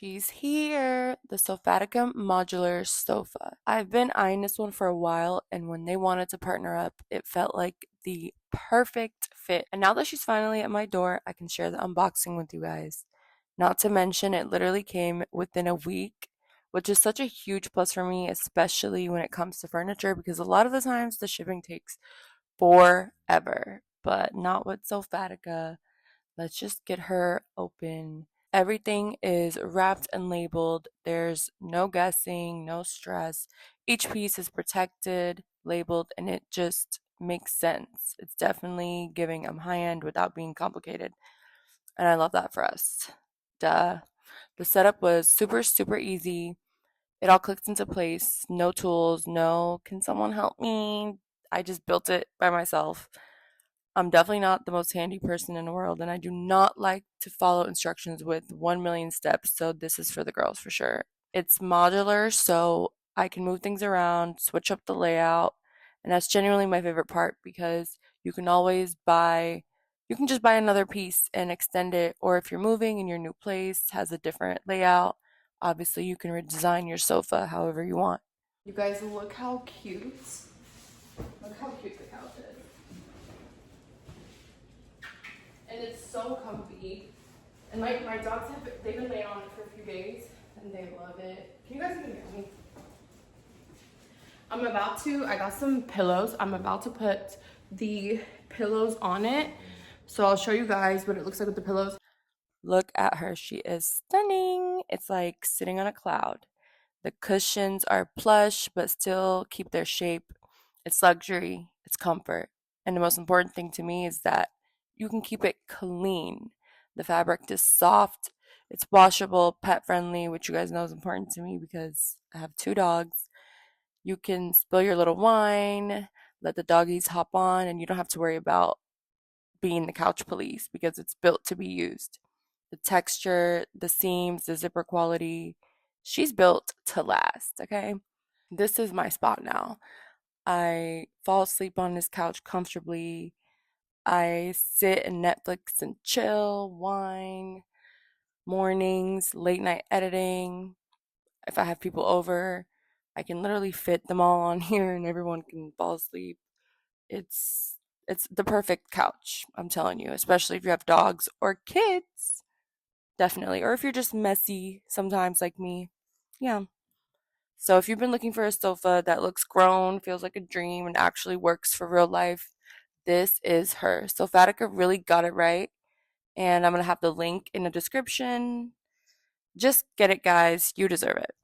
She's here, the Sofatica Modular Sofa. I've been eyeing this one for a while, and when they wanted to partner up, it felt like the perfect fit. And now that she's finally at my door, I can share the unboxing with you guys. Not to mention, it literally came within a week, which is such a huge plus for me, especially when it comes to furniture, because a lot of the times the shipping takes forever, but not with Sofatica. Let's just get her open. Everything is wrapped and labeled. There's no guessing, no stress. Each piece is protected, labeled, and it just makes sense. It's definitely giving them high end without being complicated. And I love that for us. Duh. The setup was super, super easy. It all clicked into place. No tools, no, can someone help me? I just built it by myself. I'm definitely not the most handy person in the world, and I do not like to follow instructions with 1 million steps, so this is for the girls for sure. It's modular, so I can move things around, switch up the layout, and that's genuinely my favorite part because you can always buy, you can just buy another piece and extend it, or if you're moving and your new place has a different layout, obviously you can redesign your sofa however you want. You guys, look how cute. Look how cute the couch is. And it's so comfy. And my dogs they've been laying on it for a few days and they love it. Can you guys even hear me? I got some pillows. I'm about to put the pillows on it. So I'll show you guys what it looks like with the pillows. Look at her. She is stunning. It's like sitting on a cloud. The cushions are plush but still keep their shape. It's luxury. It's comfort. And the most important thing to me is that you can keep it clean. The fabric is soft, it's washable, pet friendly, which you guys know is important to me because I have two dogs. You can spill your little wine, let the doggies hop on, and you don't have to worry about being the couch police because it's built to be used. The texture, the seams, the zipper quality, she's built to last, okay? This is my spot now. I fall asleep on this couch comfortably. I sit and Netflix and chill, wine, mornings, late night editing. If I have people over, I can literally fit them all on here and everyone can fall asleep. It's it's the perfect couch, I'm telling you, especially if you have dogs or kids. Definitely. Or if you're just messy sometimes like me. Yeah. So if you've been looking for a sofa that looks grown, feels like a dream, and actually works for real life, this is her. Sofatica really got it right. And I'm going to have the link in the description. Just get it, guys. You deserve it.